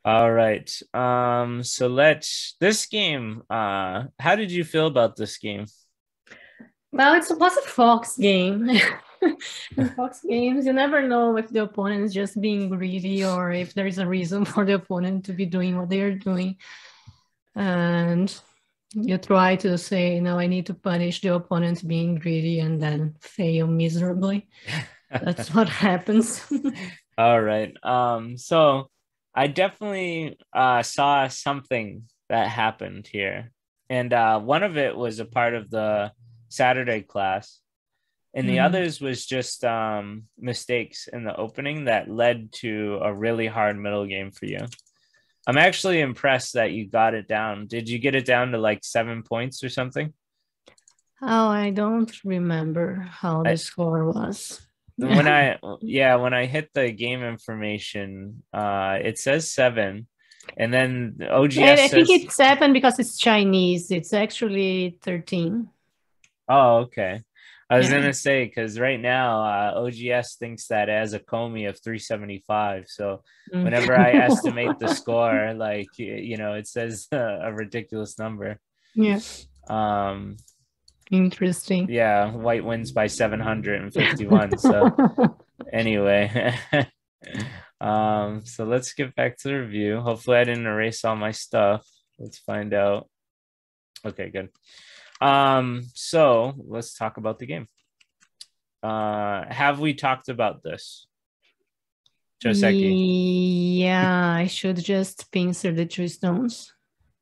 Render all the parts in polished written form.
All right. So this game, how did you feel about this game? Well, was a Fox game. In Fox games, you never know if the opponent is just being greedy or if there is a reason for the opponent to be doing what they are doing. And you try to say, no, I need to punish the opponent being greedy and then fail miserably. That's what happens. All right. So I definitely saw something that happened here. And one of it was a part of the Saturday class, and the Mhm. others was just mistakes in the opening that led to a really hard middle game for you. I'm actually impressed that you got it down. Did you get it down to like 7 points or something? Oh, I don't remember how the I, score was. when I yeah, when I hit the game information, it says 7, and then the OGS I think says, it's 7 because it's Chinese. It's actually 13. oh, okay. I was Yeah. gonna say because right now OGS thinks that as a Comey of 375. So Mm. whenever I estimate the score, like it says a ridiculous number. Yeah. Um, Interesting. yeah, White wins by 751. So anyway, so let's get back to the review. Hopefully I didn't erase all my stuff. Let's find out. Okay, good. So let's talk about the game. Have we talked about this? Joseki. Yeah, I should just pincer the two stones.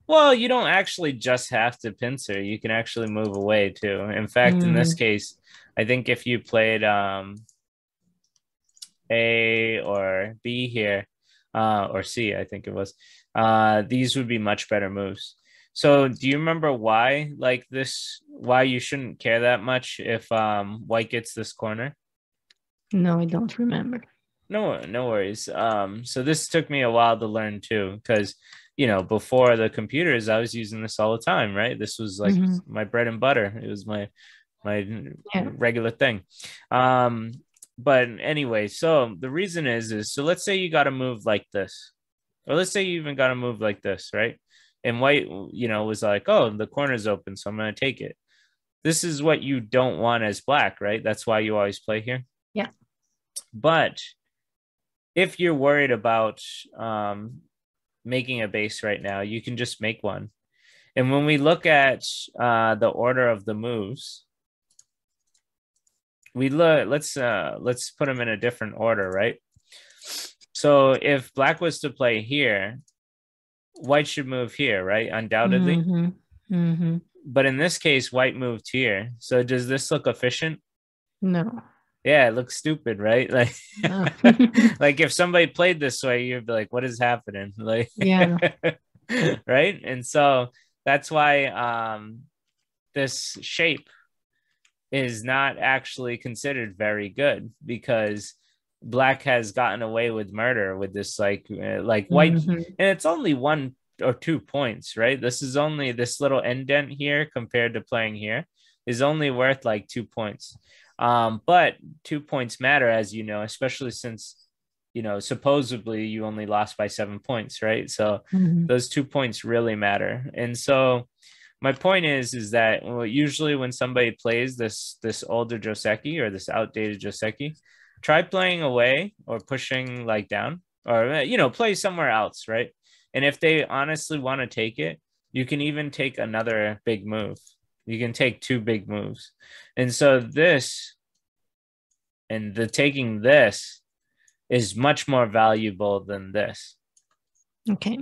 Well, you don't actually just have to pincer. You can actually move away too. In fact, in this Mm, case, I think if you played A or B here, or C, I think it was, these would be much better moves. So do you remember why like this, why you shouldn't care that much if white gets this corner? no, I don't remember. No worries. So this took me a while to learn too, because before the computers, I was using this all the time, right? This was like Hmm. my bread and butter. It was my Yeah. regular thing. Um, but anyway, so the reason is so let's say you got to move like this, or let's say you even got to move like this, right? And white, was like, oh, the corner's open, so I'm gonna take it. This is what you don't want as black, right? That's why you always play here. Yeah. But if you're worried about making a base right now, you can just make one. And when we look at the order of the moves, let's put them in a different order, right? So if black was to play here, white should move here, right? Undoubtedly. Hmm. Hmm. But in this case, white moved here. So does this look efficient? No. Yeah, it looks stupid, right? Like, No. like if somebody played this way, you'd be like, "What is happening?" Like, Yeah. right? And so that's why this shape is not actually considered very good because black has gotten away with murder with this like white, Hmm. and it's only 1 or 2 points, right? This is only this little indent here compared to playing here is only worth like 2 points. But 2 points matter, as you know, especially since supposedly you only lost by 7 points, right? So Hmm. those 2 points really matter. And so my point is that usually when somebody plays this older Joseki or this outdated Joseki, try playing away or pushing like down or play somewhere else, right? And if they honestly want to take it, you can even take another big move. You can take two big moves. And so this and the taking this is much more valuable than this. Okay.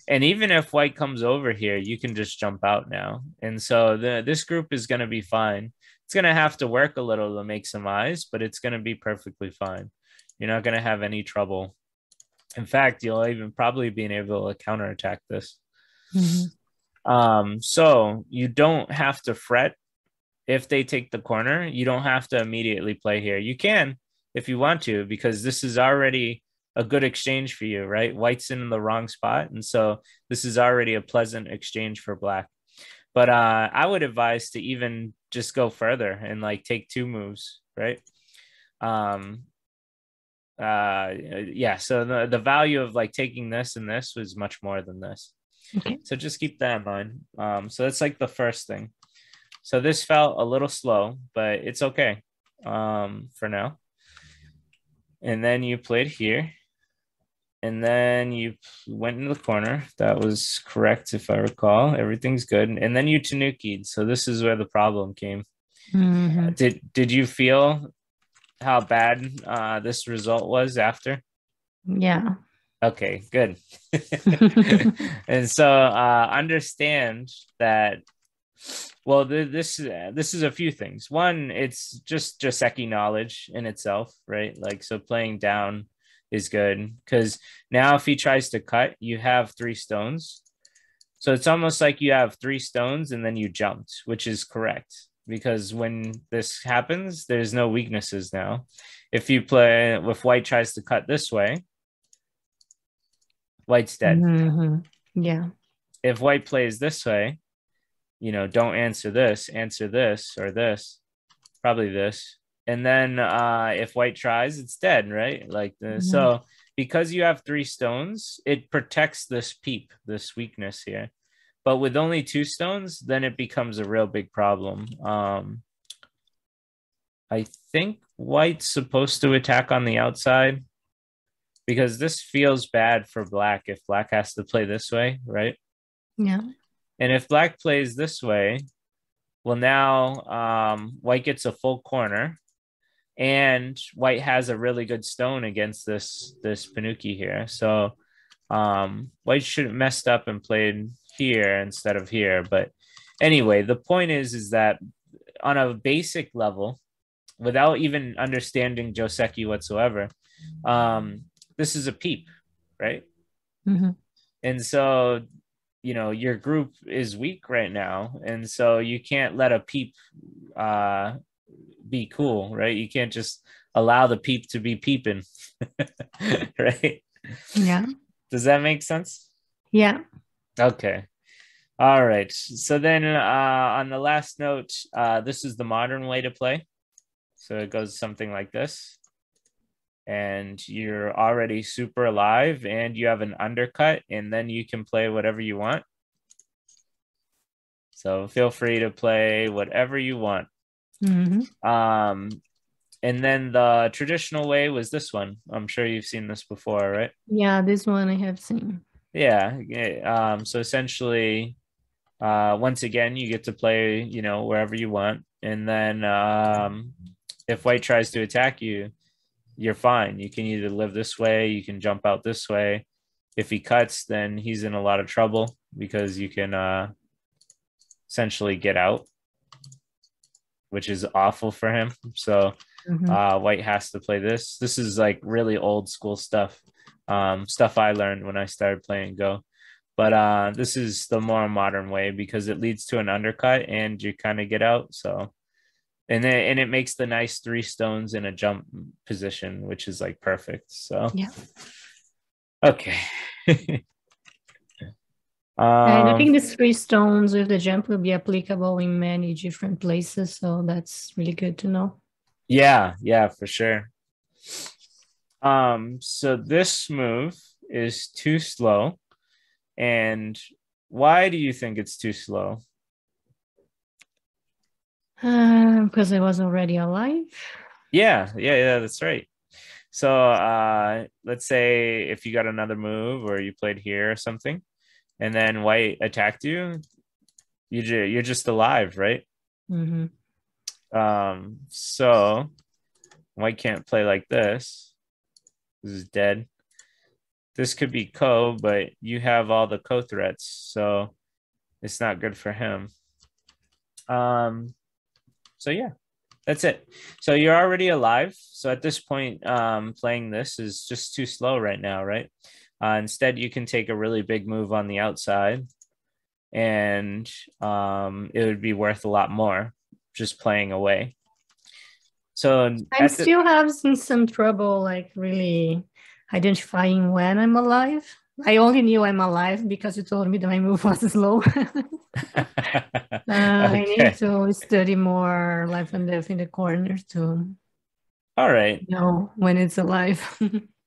And even if white comes over here, you can just jump out now. And so this group is going to be fine. It's going to have to work a little to make some eyes, but it's going to be perfectly fine. You're not going to have any trouble. In fact, you'll even probably be able to counterattack this. Hmm. So you don't have to fret if they take the corner. You don't have to immediately play here. You can if you want to, because this is already a good exchange for you, right? White's in the wrong spot. And so this is already a pleasant exchange for black. But I would advise to even just go further and like take two moves, right? Um, yeah, so the value of like taking this and this was much more than this. Okay. So just keep that in mind. So that's like the first thing. So this felt a little slow, but it's okay for now. And then you played here. And then you went into the corner. That was correct, if I recall. Everything's good. And then you tanukied. So this is where the problem came. Mm-hmm. Did you feel how bad this result was after? Yeah. Okay, good. And so understand that. Well, this is a few things. One, it's just Joseki knowledge in itself, right? Like, so playing down is good because now if he tries to cut, you have 3 stones. So it's almost like you have 3 stones and then you jumped, which is correct because when this happens, there's no weaknesses now. If white tries to cut this way, white's dead. Mm-hmm. Yeah. If white plays this way, don't answer this or this, probably this. And then if white tries, it's dead, right? Like this. So because you have 3 stones, it protects this peep, this weakness here. But with only 2 stones, then it becomes a real big problem. I think white's supposed to attack on the outside because this feels bad for black if black has to play this way, right? Yeah. And if black plays this way, well, now white gets a full corner and white has a really good stone against this Panuki here. So white should have messed up and played here instead of here. But anyway, the point is that on a basic level, without even understanding Joseki whatsoever, this is a peep, right? Mm-hmm. And so your group is weak right now, and so you can't let a peep be cool, right? You can't just allow the peep to be peeping. Right? Yeah. Does that make sense? Yeah. Okay. All right. So then on the last note, this is the modern way to play. So it goes something like this. And you're already super alive and you have an undercut, and then you can play whatever you want. So feel free to play whatever you want. Mm-hmm. And then the traditional way was this one. I'm sure you've seen this before, right? Yeah, this one I have seen. Yeah. So essentially, once again, you get to play, wherever you want. And then if white tries to attack you, you're fine. You can either live this way, you can jump out this way. If he cuts, then he's in a lot of trouble because you can essentially get out, which is awful for him. So white has to play this. This is like really old school stuff, stuff I learned when I started playing Go. But this is the more modern way because it leads to an undercut and you kind of get out. So and it makes the nice 3 stones in a jump position, which is like perfect. So yeah. Okay. And I think these 3 stones with the jump will be applicable in many different places. So that's really good to know. Yeah, for sure. So this move is too slow. And why do you think it's too slow? Because I was already alive. Yeah, that's right. So let's say if you got another move or you played here or something, and then white attacked you, you're just alive, right? Mm-hmm. So white can't play like this. This is dead. This could be Ko, but you have all the Ko threats, so it's not good for him. So yeah, that's it. So you're already alive. So at this point, playing this is just too slow right now, right? Instead, you can take a really big move on the outside, and it would be worth a lot more just playing away. So I'm still having some trouble, like really identifying when I'm alive. I only knew I'm alive because you told me that my move was slow. I need to study more life and death in the corner too. All right. No, when it's alive.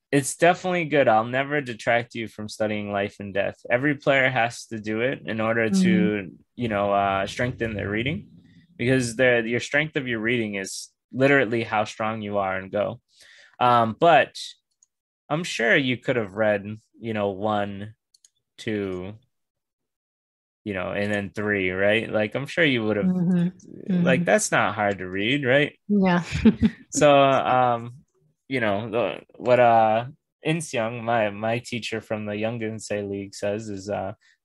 It's definitely good. I'll never detract you from studying life and death. Every player has to do it in order Mhm. to, strengthen their reading, because your strength of your reading is literally how strong you are in Go. But I'm sure you could have read, one, two, and then three, right? Like I'm sure you would have. Mhm. Like Mhm. that's not hard to read, right? Yeah. So, what Insyung, my teacher from the Young Say League says is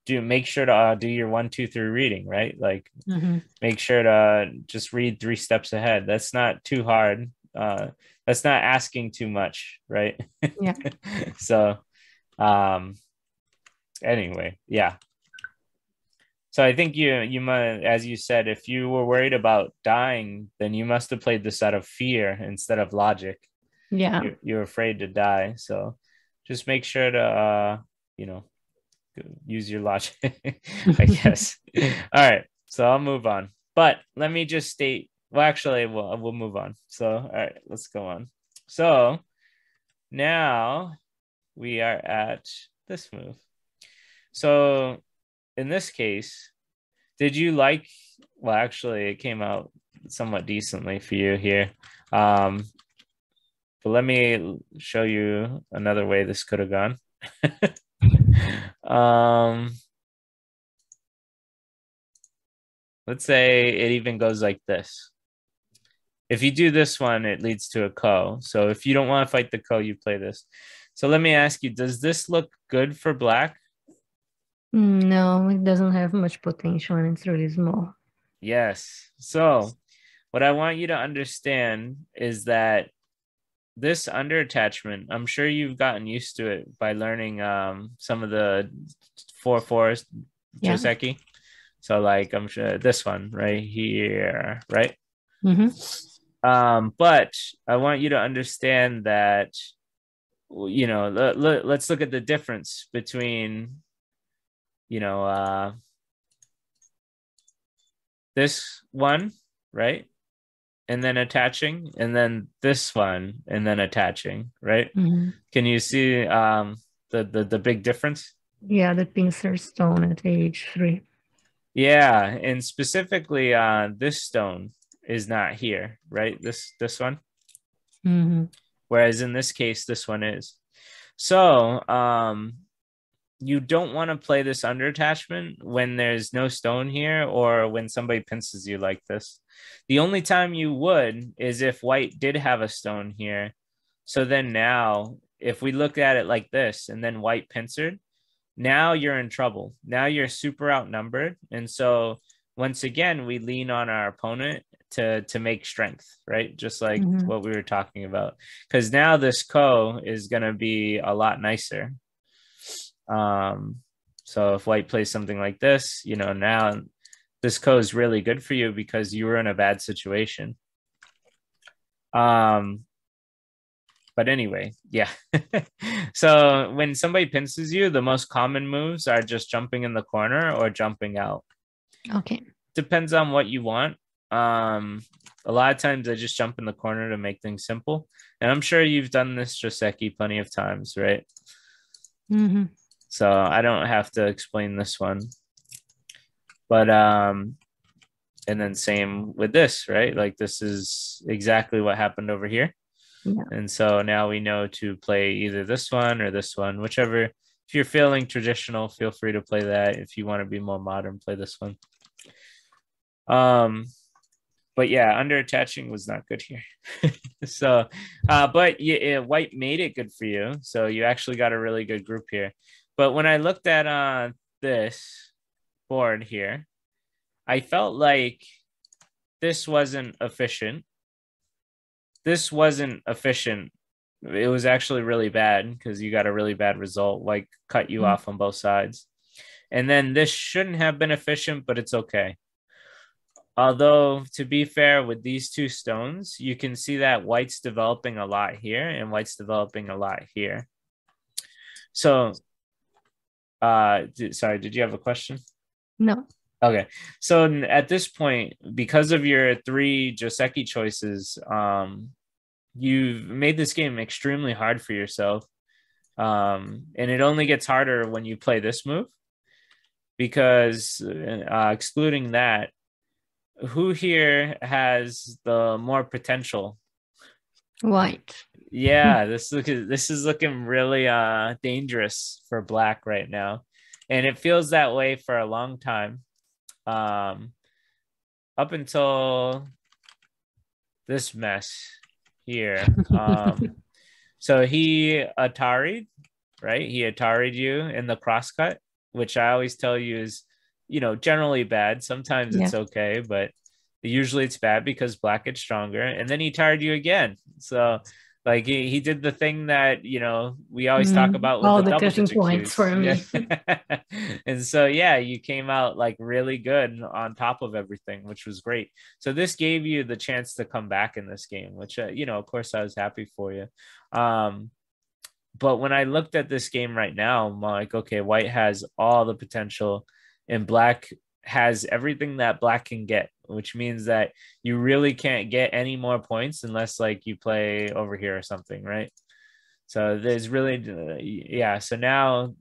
do make sure to do your 1, 2, 3 reading, right? Like Mhm. make sure to just read 3 steps ahead. That's not too hard. That's not asking too much, right? Yeah. So, um, anyway, yeah. So I think you might, as you said, if you were worried about dying, then you must have played this out of fear instead of logic. Yeah. You're afraid to die, so just make sure to you know use your logic, I guess. All right, so I'll move on, but let me just state, well, actually, we'll move on. So all right, let's go on. So now we are at this move. So in this case, did you like, well, actually it came out somewhat decently for you here. But let me show you another way this could have gone. um, let's say it even goes like this. If you do this one, it leads to a ko. So if you don't want to fight the ko, you play this. So let me ask you, does this look good for black? No, it doesn't have much potential and it's really small. Yes. So what I want you to understand is that this under attachment, I'm sure you've gotten used to it by learning some of the 4/4 Yeah. Joseki. So like I'm sure this one right here, right? Mm-hmm. But I want you to understand that let's look at the difference between you know this one, right? And then attaching, and then this one, and then attaching, right? Mm-hmm. Can you see the big difference? Yeah, the pincer stone at age 3. Yeah, and specifically this stone is not here, right? This one. Mm-hmm. Whereas in this case, this one is. So you don't want to play this under attachment when there's no stone here or when somebody pinces you like this. The only time you would is if white did have a stone here. So then now, if we look at it like this and then white pincered, now you're in trouble. Now you're super outnumbered. And so once again, we lean on our opponent to make strength, right? Just like Mm-hmm. what we were talking about. Because now this ko is going to be a lot nicer. So if white plays something like this, now this ko is really good for you because you were in a bad situation. But anyway, yeah. So when somebody pinces you, the most common moves are just jumping in the corner or jumping out. Okay. Depends on what you want. A lot of times I just jump in the corner to make things simple. And I'm sure you've done this Joseki plenty of times, right? Mm-hmm. So I don't have to explain this one. But and then same with this, right? Like this is exactly what happened over here. Yeah. And so now we know to play either this one or this one, whichever. If you're feeling traditional, feel free to play that. If you want to be more modern, play this one. But yeah, under attaching was not good here. So, but yeah, white made it good for you. So you actually got a really good group here. But when I looked at this board here, I felt like this wasn't efficient. This wasn't efficient. It was actually really bad because you got a really bad result, like cut you off on both sides. And then this shouldn't have been efficient, but it's okay. Although, to be fair, with these two stones, you can see that white's developing a lot here and white's developing a lot here. So, sorry, did you have a question? No. Okay. So at this point, because of your 3 Joseki choices, you've made this game extremely hard for yourself. And it only gets harder when you play this move, because excluding that, who here has the more potential? White. Yeah, this is looking really dangerous for black right now. And it feels that way for a long time. Up until this mess here. So he Atari'd, right? He Atari'd you in the crosscut, which I always tell you is, generally bad. Sometimes it's okay, but usually it's bad because black gets stronger. And then he tired you again. So like he did the thing that, we always talk about with all the the double cutting digit points Qs. for me. And so, yeah, you came out like really good on top of everything, which was great. So this gave you the chance to come back in this game, which, of course I was happy for you. But when I looked at this game right now, I'm like, okay, white has all the potential and black has everything that black can get, which means that you really can't get any more points unless like you play over here or something, right? So there's really, yeah. So now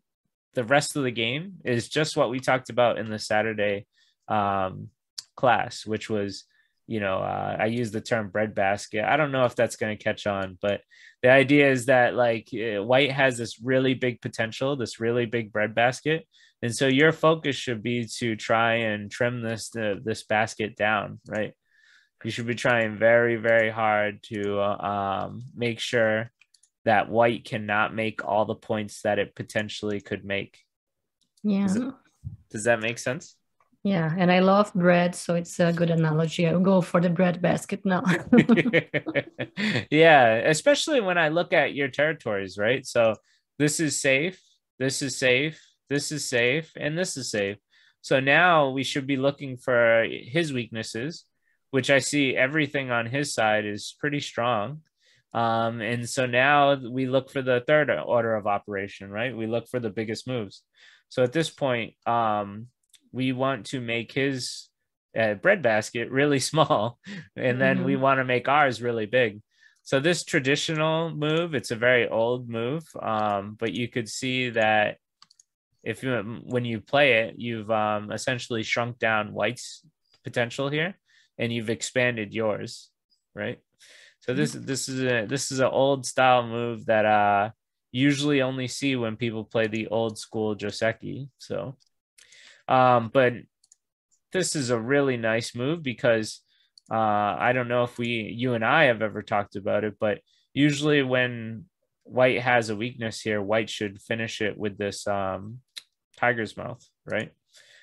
the rest of the game is just what we talked about in the Saturday class, which was, I use the term breadbasket. I don't know if that's going to catch on, but the idea is that like white has this really big potential, this really big breadbasket. And so your focus should be to try and trim this basket down, right? You should be trying very, very hard to make sure that white cannot make all the points that it potentially could make. Yeah. Does that make sense? Yeah, and I love bread, so it's a good analogy. I'll go for the bread basket now. Yeah, especially when I look at your territories, right? So this is safe, this is safe, this is safe, and this is safe. So now we should be looking for his weaknesses, which I see everything on his side is pretty strong. And so now we look for the third order of operation, right? We look for the biggest moves. So at this point, we want to make his breadbasket really small, and then we want to make ours really big. So this traditional move, it's a very old move, but you could see that when you play it, you've essentially shrunk down white's potential here, and you've expanded yours, right? So this is an old style move that usually only see when people play the old school Joseki. So, but this is a really nice move because I don't know if you and I have ever talked about it, but usually when white has a weakness here, white should finish it with this tiger's mouth, right?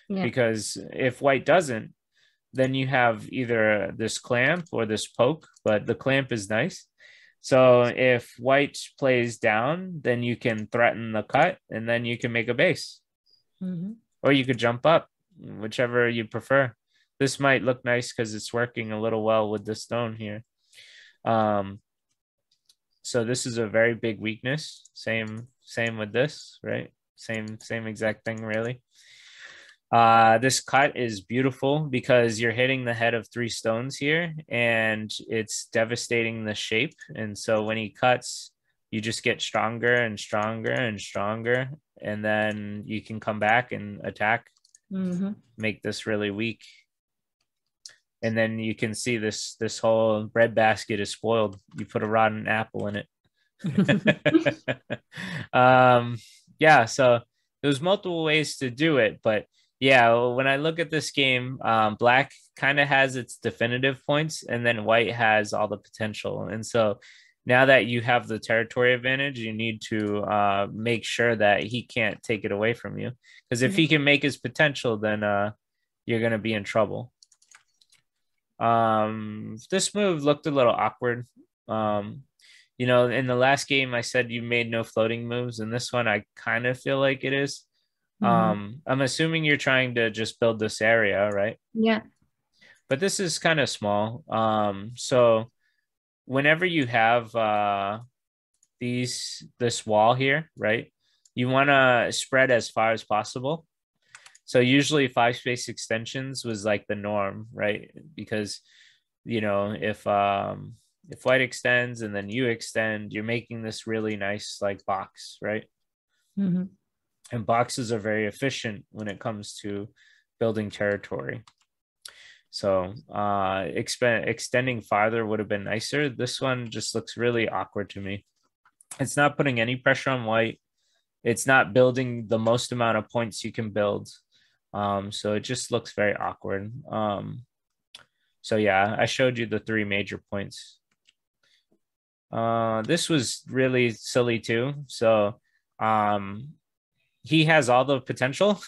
Yeah. Because if white doesn't, then you have either this clamp or this poke, but the clamp is nice. So if white plays down, then you can threaten the cut and then you can make a base. Or you could jump up, whichever you prefer. This might look nice because it's working a little well with the stone here. So this is a very big weakness. Same with this, right? Same exact thing, really. This cut is beautiful because you're hitting the head of 3 stones here and it's devastating the shape. And so when he cuts, you just get stronger and stronger and stronger. And then you can come back and attack, make this really weak. And then you can see this whole bread basket is spoiled. You put a rotten apple in it. Yeah, so there's multiple ways to do it, but yeah, when I look at this game, black kind of has its definitive points and then white has all the potential. And so now that you have the territory advantage, you need to make sure that he can't take it away from you. Because if he can make his potential, then you're going to be in trouble. This move looked a little awkward. In the last game, I said you made no floating moves. And this one, I kind of feel like it is. I'm assuming you're trying to just build this area, right? Yeah. But this is kind of small. So whenever you have this wall here, right, you want to spread as far as possible. So usually 5 space extensions was like the norm, right? Because if if white extends and then you extend, you're making this really nice like box, right? Mm-hmm. And boxes are very efficient when it comes to building territory. So extending farther would have been nicer. This one just looks really awkward to me. It's not putting any pressure on white. It's not building the most amount of points you can build. So it just looks very awkward. So yeah, I showed you the 3 major points. This was really silly too. So he has all the potential.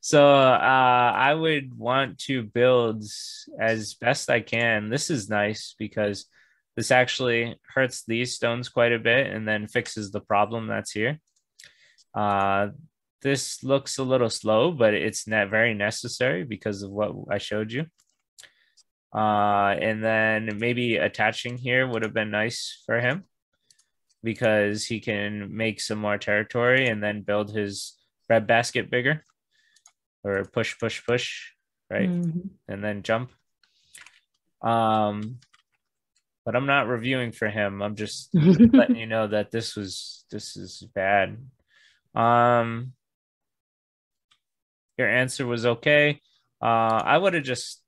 So I would want to build as best I can. This is nice because this actually hurts these stones quite a bit and then fixes the problem that's here. This looks a little slow, but it's not very necessary because of what I showed you. And then maybe attaching here would have been nice for him because he can make some more territory and then build his breadbasket bigger, or push, right? Mm-hmm. And then jump. But I'm not reviewing for him. I'm just letting you know that this is bad. Your answer was okay. I would have just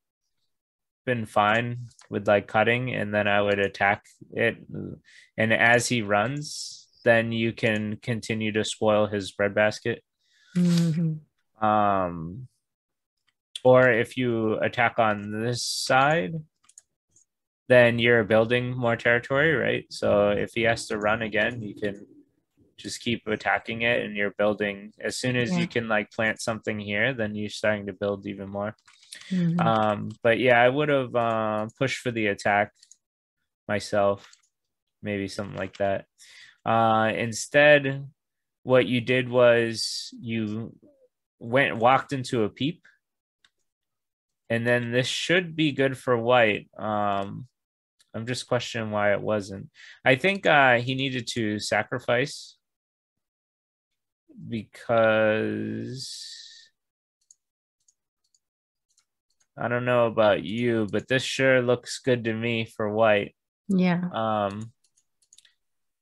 been fine with like cutting, and then I would attack it. And as he runs, then you can continue to spoil his breadbasket. Mm-hmm. Or if you attack on this side, then you're building more territory, right? So if he has to run again, you can just keep attacking it and you're building. As soon as you can like plant something here, then you're starting to build even more. Mm-hmm. But yeah, I would have pushed for the attack myself, maybe something like that. Instead, what you did was you walked into a peep, and then this should be good for white. I'm just questioning why it wasn't. I think he needed to sacrifice because I don't know about you, but this sure looks good to me for white. Yeah.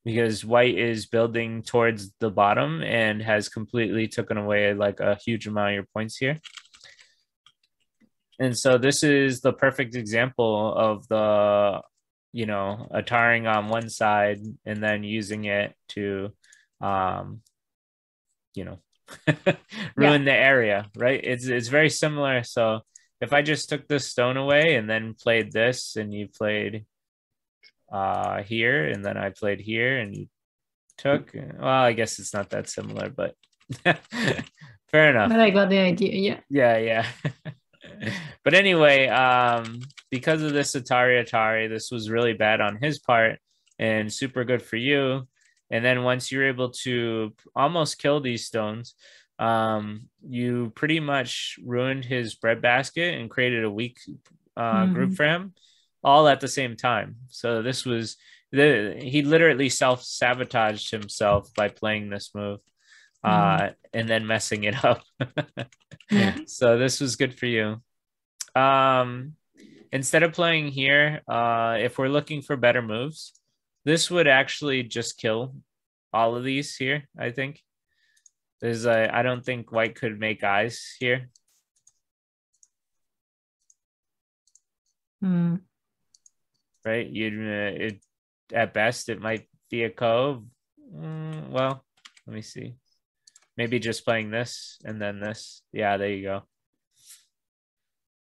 Because white is building towards the bottom and has completely taken away like a huge amount of your points here. And so this is the perfect example of the, attarring on one side and then using it to, ruin the area, right? It's very similar. So if I just took this stone away and then played this, and you played here, and then I played here, and you took, well, I guess it's not that similar, but fair enough. But I got the idea. Yeah. But anyway, because of this Atari, this was really bad on his part and super good for you. And then once you're able to almost kill these stones, you pretty much ruined his breadbasket and created a weak group for him, all at the same time. So this was he literally self-sabotaged himself by playing this move and then messing it up. So this was good for you. Instead of playing here, if we're looking for better moves, this would actually just kill all of these here, I think. I don't think white could make eyes here. Right? At best, it might be a cove. Well, let me see. Maybe just playing this and then this. Yeah, there you go.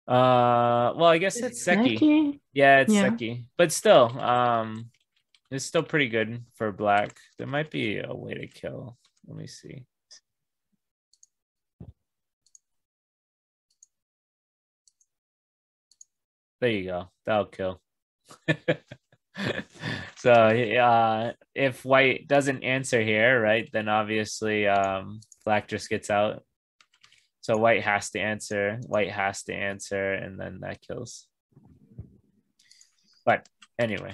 Well, I guess it's Seki. Yeah, it's Seki. But still, it's still pretty good for black. There might be a way to kill. Let me see. There you go. That'll kill. So if white doesn't answer here, right, then obviously black just gets out. So white has to answer, and then that kills. But anyway,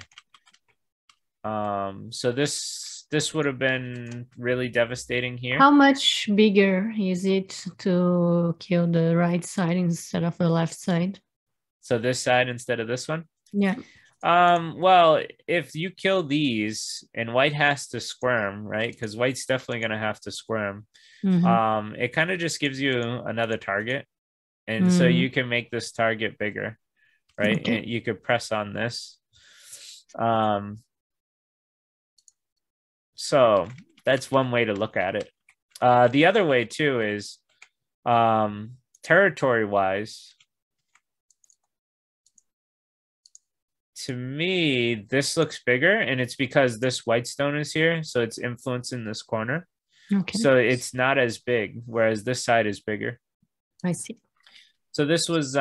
so this would have been really devastating here. How much bigger is it to kill the right side instead of the left side? So this side instead of this one? Yeah. Well, if you kill these and white has to squirm, right? Because white's definitely gonna have to squirm. It kind of just gives you another target. And so you can make this target bigger, right? Okay. And you could press on this. So that's one way to look at it. The other way too is territory wise. To me, this looks bigger, and it's because this white stone is here, so it's influencing this corner. Okay. So it's not as big, whereas this side is bigger. I see. So this was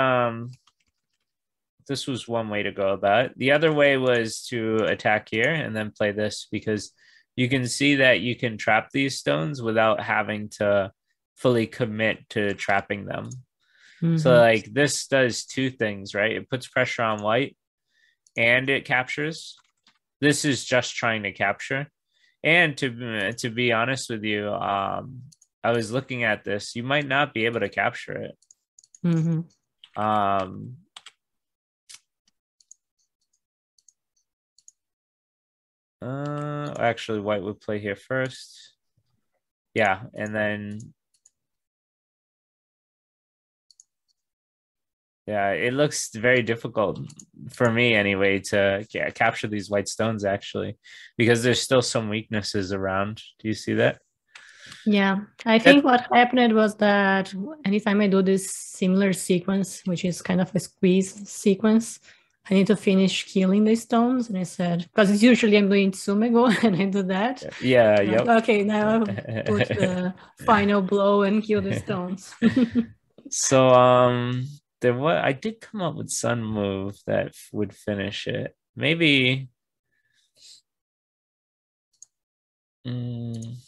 one way to go about it. The other way was to attack here and then play this, because you can see that you can trap these stones without having to fully commit to trapping them. So like this does two things, right? It puts pressure on white and it captures. This is just trying to capture. And to be honest with you, I was looking at this. You might not be able to capture it. Actually, white would play here first. Yeah, and then yeah, it looks very difficult for me anyway to capture these white stones actually, because there's still some weaknesses around. Do you see that? Yeah, I think what happened was that anytime I do this similar sequence, which is kind of a squeeze sequence, I need to finish killing the stones. And I said, because usually I'm doing Tsumego and I do that. Yeah, yep. Okay, now I'll put the final blow and kill the stones. So I did come up with some move that would finish it. Maybe even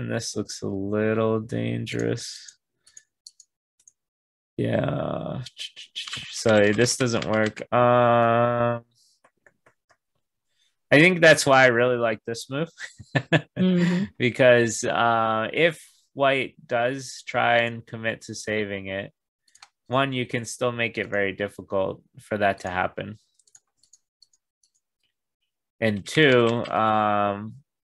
this looks a little dangerous. Yeah. So this doesn't work. I think that's why I really like this move. Because if white does try and commit to saving it, one, you can still make it very difficult for that to happen. And two,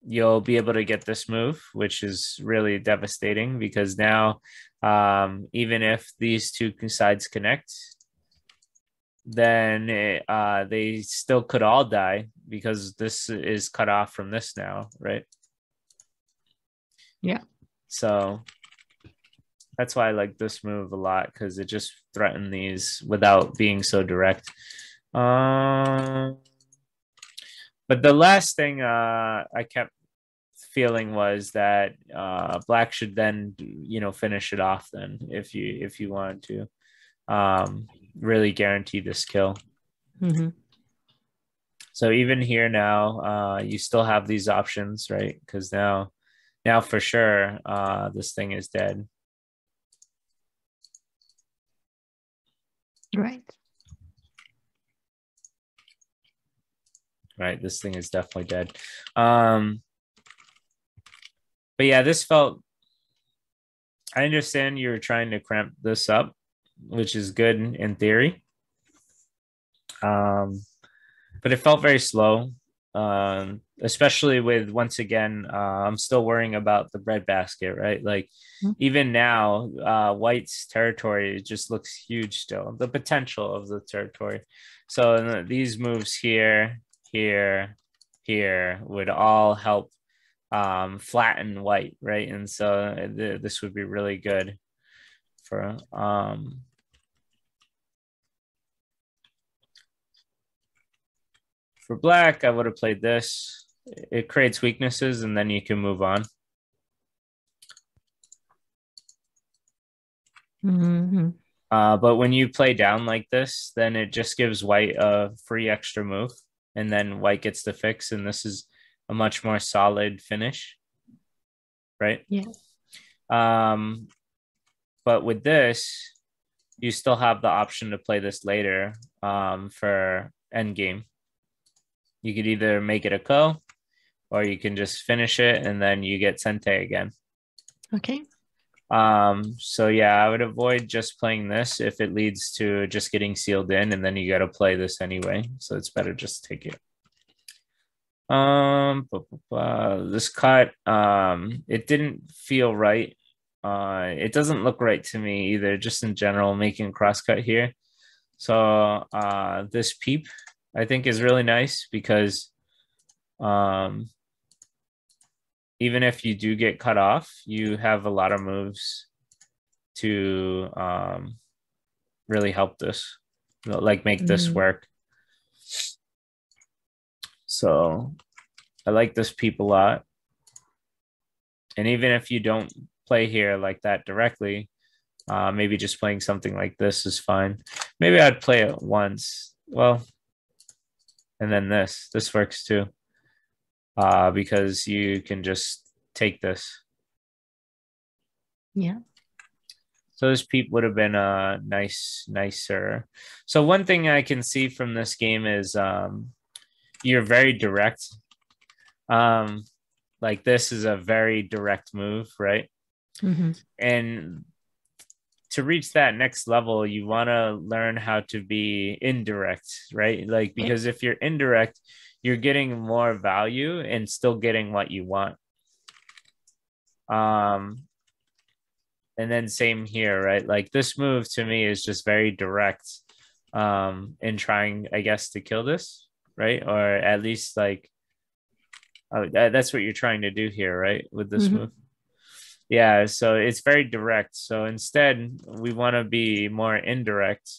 you'll be able to get this move, which is really devastating, because now even if these two sides connect, then they still could all die, because this is cut off from this now, right? Yeah. So that's why I like this move a lot, because it just threatened these without being so direct. But the last thing I kept feeling was that black should then, finish it off then, if you wanted to really guarantee this kill. So even here now, you still have these options, right? Because now for sure, this thing is dead. Right. Right, this thing is definitely dead. But yeah, this felt. I understand you're trying to cramp this up, which is good in theory. But it felt very slow, especially with, once again, I'm still worrying about the breadbasket, right? Like even now, white's territory just looks huge still, the potential of the territory. So these moves here, here would all help flatten white, right? And so this would be really good for black. I would have played this. It creates weaknesses, and then you can move on. But when you play down like this, then it just gives white a free extra move, and then white gets the fix, and this is a much more solid finish, right? Yeah. But with this, you still have the option to play this later for endgame. You could either make it a ko, or you can just finish it, and then you get sente again. Okay. So yeah, I would avoid just playing this if it leads to just getting sealed in, and then you got to play this anyway. So it's better just take it. This cut, it didn't feel right. It doesn't look right to me either, just in general, making a cross cut here. So this peep, I think, is really nice because even if you do get cut off, you have a lot of moves to really help this, like make this work. So I like this peep a lot. And even if you don't play here like that directly, maybe just playing something like this is fine. Maybe I'd play it once. Well, and then this works too. Because you can just take this. Yeah. So this peep would have been nicer. So one thing I can see from this game is you're very direct. Like this is a very direct move, right? And to reach that next level, you want to learn how to be indirect, right? Like, because if you're indirect, you're getting more value and still getting what you want. And then same here, right? Like this move to me is just very direct in trying, I guess, to kill this, right? Or at least like, that's what you're trying to do here, right? With this move. Yeah, so it's very direct. So instead, we want to be more indirect.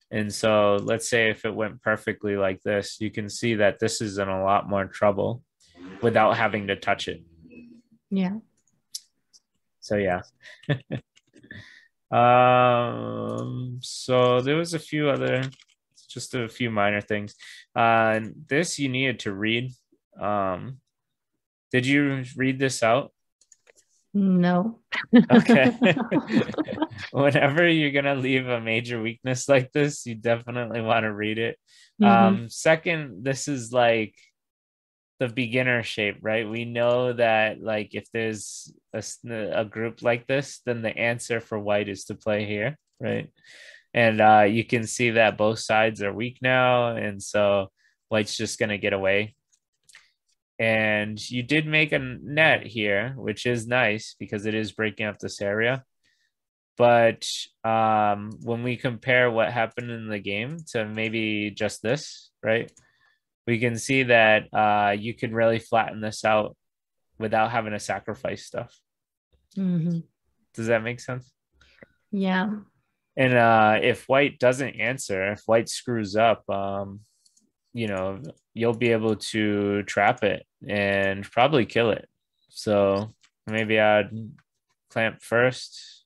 And so let's say if it went perfectly like this, you can see that this is in a lot more trouble without having to touch it. Yeah. So yeah. So there was a few other, just a few minor things. This you needed to read. Did you read this out? No. Okay. Whenever you're gonna leave a major weakness like this, you definitely want to read it. Second, this is like the beginner shape, right? We know that like if there's a group like this, then the answer for white is to play here, right? And you can see that both sides are weak now, and so white's just gonna get away. And you did make a net here, which is nice because it is breaking up this area. But when we compare what happened in the game to maybe just this, right, we can see that you can really flatten this out without having to sacrifice stuff. Does that make sense? Yeah. And if white doesn't answer, if white screws up, you know, you'll be able to trap it and probably kill it. So maybe I'd clamp first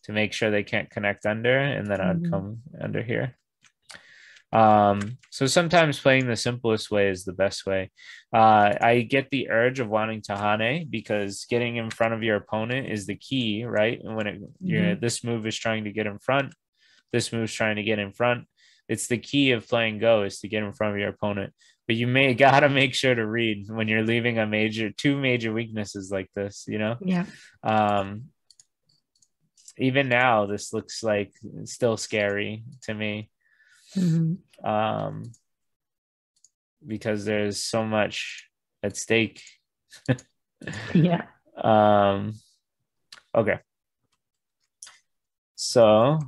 to make sure they can't connect under, and then I'd come under here. So sometimes playing the simplest way is the best way. I get the urge of wanting to Hane because getting in front of your opponent is the key, right? And when this move is trying to get in front, this move's trying to get in front. It's the key of playing Go is to get in front of your opponent. But you gotta make sure to read when you're leaving two major weaknesses like this, you know? Yeah. Even now, this looks like still scary to me. Because there's so much at stake. Yeah. Okay. So,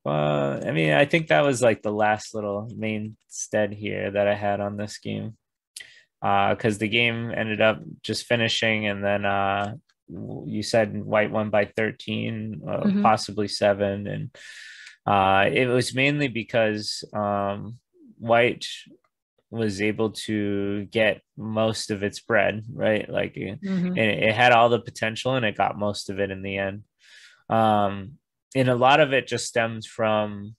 I mean, I think that was like the last little main stead here that I had on this game. Because the game ended up just finishing, and then you said white won by 13, possibly 7, and it was mainly because white was able to get most of its bread, right? Like it had all the potential, and it got most of it in the end. And a lot of it just stems from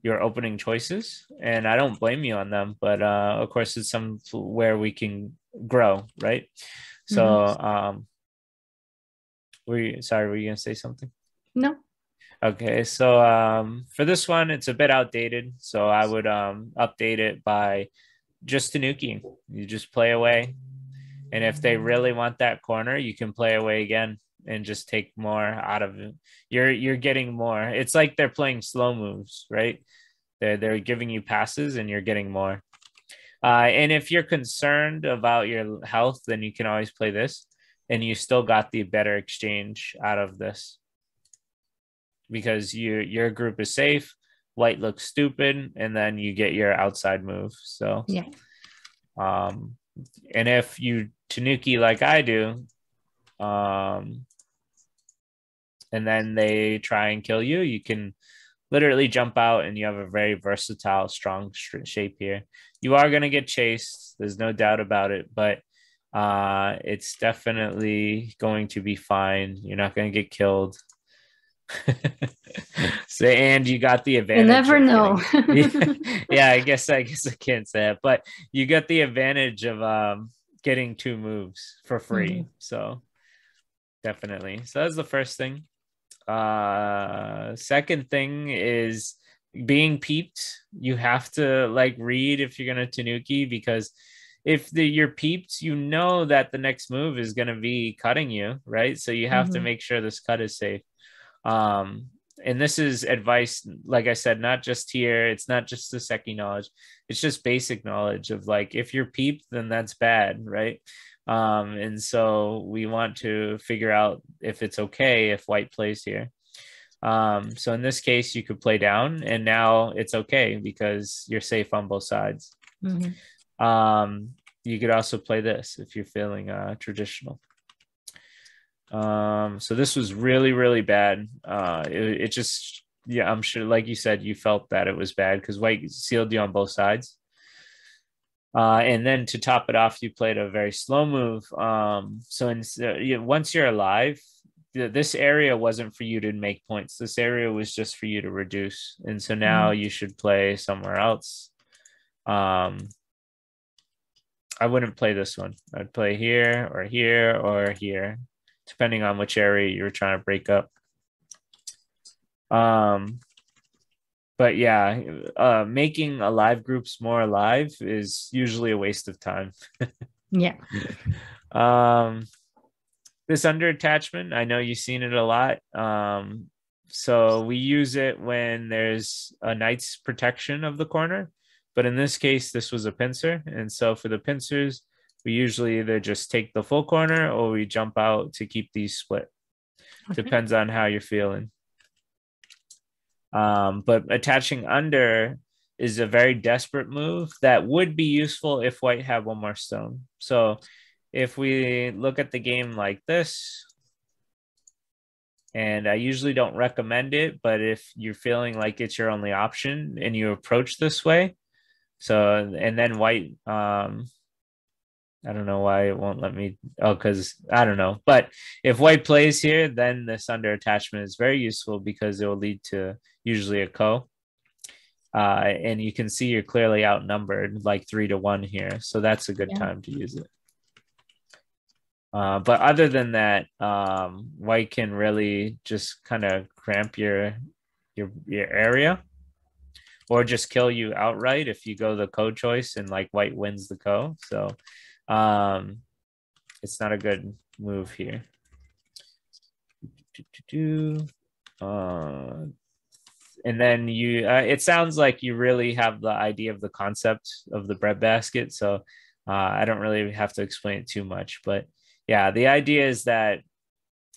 your opening choices, and I don't blame you on them, but of course it's somewhere we can grow, right? So were you gonna say something? No. Okay, so for this one, it's a bit outdated, so I would update it by just Tanuki. You just play away, and if they really want that corner, you can play away again. and just take more out of it. You're getting more. It's like they're playing slow moves, right? They're giving you passes and you're getting more. And if you're concerned about your health, then you can always play this, and you still got the better exchange out of this because your group is safe. White looks stupid, and then you get your outside move. So yeah. And if you Tanuki like I do, and then they try and kill you, you can literally jump out and you have a very versatile, strong shape here. You are going to get chased. There's no doubt about it, but it's definitely going to be fine. You're not going to get killed. So, and you got the advantage. You never know. Yeah, I guess I can't say it, but you got the advantage of getting 2 moves for free. Mm-hmm. So definitely. So that's the first thing. Second thing is being peeped. You have to like read if you're gonna Tanuki, because if you're peeped, you know that the next move is gonna be cutting you, right? So you have to make sure this cut is safe. And this is advice, like I said, not just here. It's not just the Seki knowledge. It's just basic knowledge of like, if you're peeped, then that's bad, right? And so we want to figure out if it's okay if white plays here. So in this case, you could play down, and now it's okay because you're safe on both sides. Mm-hmm. You could also play this if you're feeling traditional. So this was really, really bad. It just, yeah, I'm sure, like you said, you felt that it was bad because white sealed you on both sides. And then to top it off, you played a very slow move. So once you're alive, this area wasn't for you to make points. This area was just for you to reduce. And so now you should play somewhere else. I wouldn't play this one. I'd play here or here or here, depending on which area you were trying to break up. But yeah, making alive groups more alive is usually a waste of time. Yeah. This under attachment, I know you've seen it a lot. So we use it when there's a knight's protection of the corner. But in this case, this was a pincer. And so for the pincers, we usually either just take the full corner or we jump out to keep these split. Okay. Depends on how you're feeling. But attaching under is a very desperate move that would be useful if white had one more stone. So if we look at the game like this, and I usually don't recommend it, but if you're feeling like it's your only option and you approach this way, so, and then white, I don't know why it won't let me. Oh, because I don't know. But if white plays here, then this under attachment is very useful because it will lead to usually a ko. And you can see you're clearly outnumbered like 3-1 here. So that's a good time to use it. But other than that, white can really just kind of cramp your area, or just kill you outright if you go the ko choice and like white wins the ko. So it's not a good move here. And then you, it sounds like you really have the idea of the concept of the breadbasket. So I don't really have to explain it too much, but yeah, the idea is that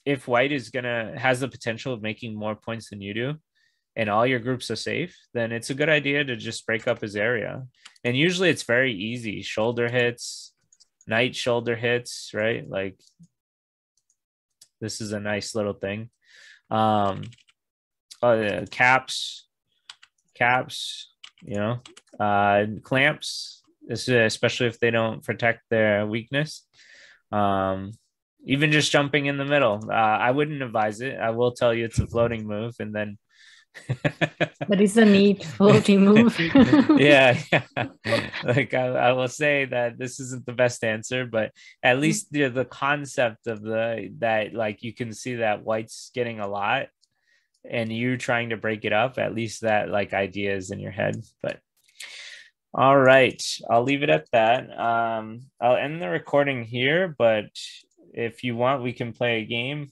if white has the potential of making more points than you do, and all your groups are safe, then it's a good idea to just break up his area. And usually it's very easy. Shoulder hits, knight shoulder hits, right? Like this is a nice little thing. Caps, you know, clamps, especially if they don't protect their weakness. Even just jumping in the middle, I wouldn't advise it. I will tell you it's a floating move, and then but it's a neat floating move. yeah. Like I will say that this isn't the best answer, but at least the concept of that like you can see that white's getting a lot and you trying to break it up, at least that like idea is in your head. But all right, I'll leave it at that. I'll end the recording here, but if you want, we can play a game.